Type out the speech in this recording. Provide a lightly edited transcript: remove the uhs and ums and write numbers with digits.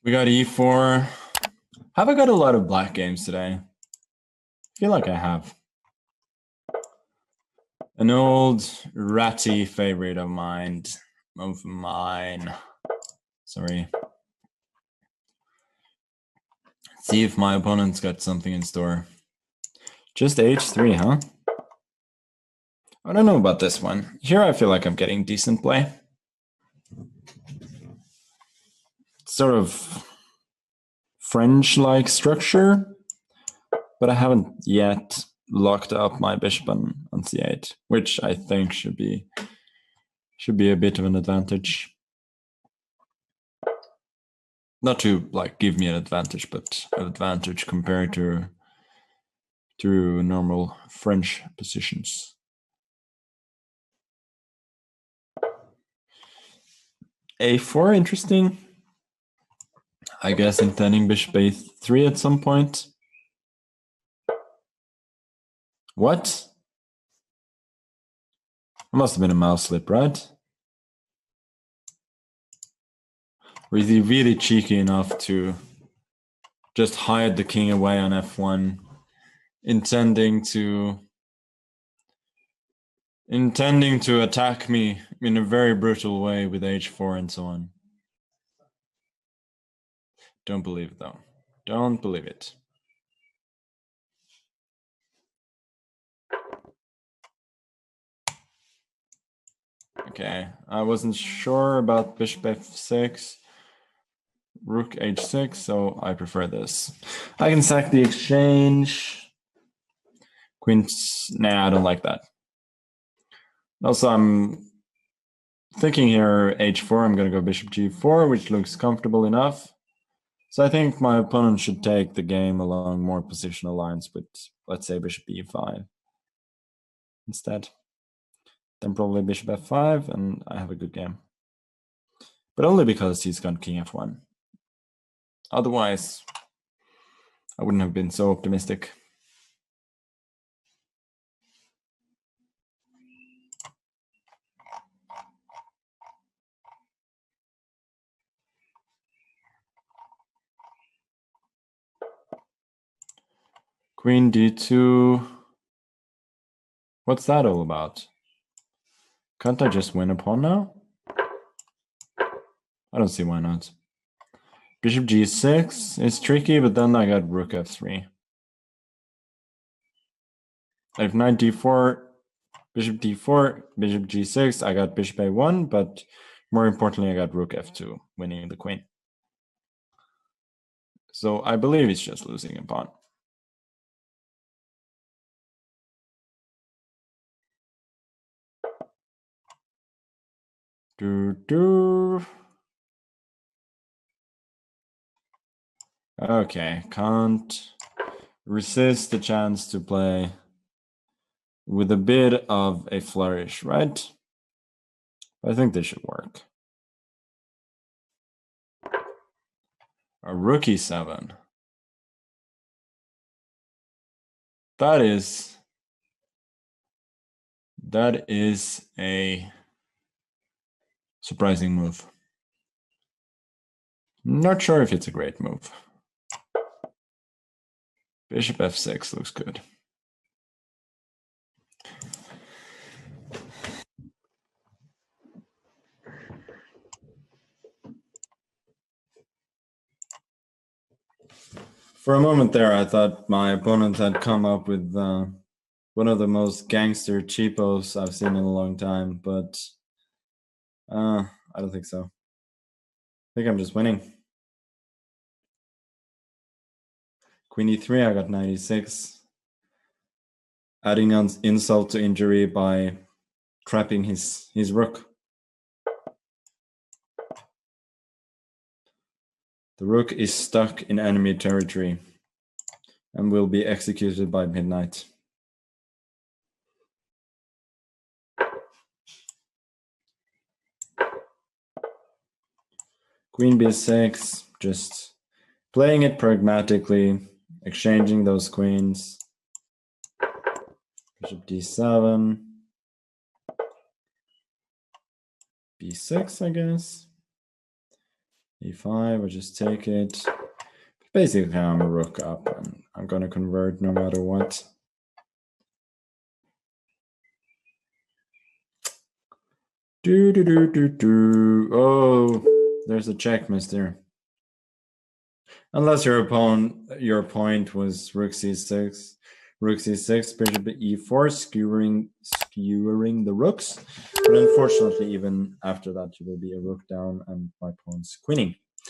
We got e4. Have I got a lot of black games today? I feel like I have. An old ratty favorite of mine. Sorry. See if my opponent's got something in store. Just h3, huh? I don't know about this one. Here I feel like I'm getting decent play. Sort of French-like structure, but I haven't yet locked up my bishop on c8, which I think should be a bit of an advantage. Not to like give me an advantage, but an advantage compared to normal French positions. a4, interesting. I guess intending bishop a3 at some point. What? It must have been a mouse slip, right? Or is he really cheeky enough to just hide the king away on f1, intending to attack me in a very brutal way with h4 and so on? Don't believe it, though. Don't believe it. Okay, I wasn't sure about bishop f6, rook h6, so I prefer this. I can sack the exchange. Queen, nah, I don't like that. Also, I'm thinking here h4, I'm going to go bishop g4, which looks comfortable enough. So I think my opponent should take the game along more positional lines with, let's say, bishop e5 instead. Then probably bishop f5, and I have a good game. But only because he's got king f1. Otherwise, I wouldn't have been so optimistic. Queen d2. What's that all about? Can't I just win a pawn now? I don't see why not. Bishop g6 is tricky, but then I got rook f3. If knight d4, bishop d4, bishop g6, I got bishop a1, but more importantly, I got rook f2, winning the queen. So I believe it's just losing a pawn. Okay, can't resist the chance to play with a bit of a flourish, right? I think this should work. A rook e7. That is a surprising move. Not sure if it's a great move. Bishop f6 looks good. For a moment there, I thought my opponent had come up with one of the most gangster cheapos I've seen in a long time, but I don't think so. I think I'm just winning. Queen e3, I got 96. Adding on insult to injury by trapping his rook. The rook is stuck in enemy territory and will be executed by midnight. Queen b6, just playing it pragmatically, exchanging those queens. Bishop d7. b6, I guess. e5, I just take it. Basically, I'm a rook up, and I'm going to convert no matter what. Oh, there's a check, mister. Unless your point was rook c6, bishop e4, skewering the rooks. But unfortunately, even after that, you will be a rook down and my pawn's queening.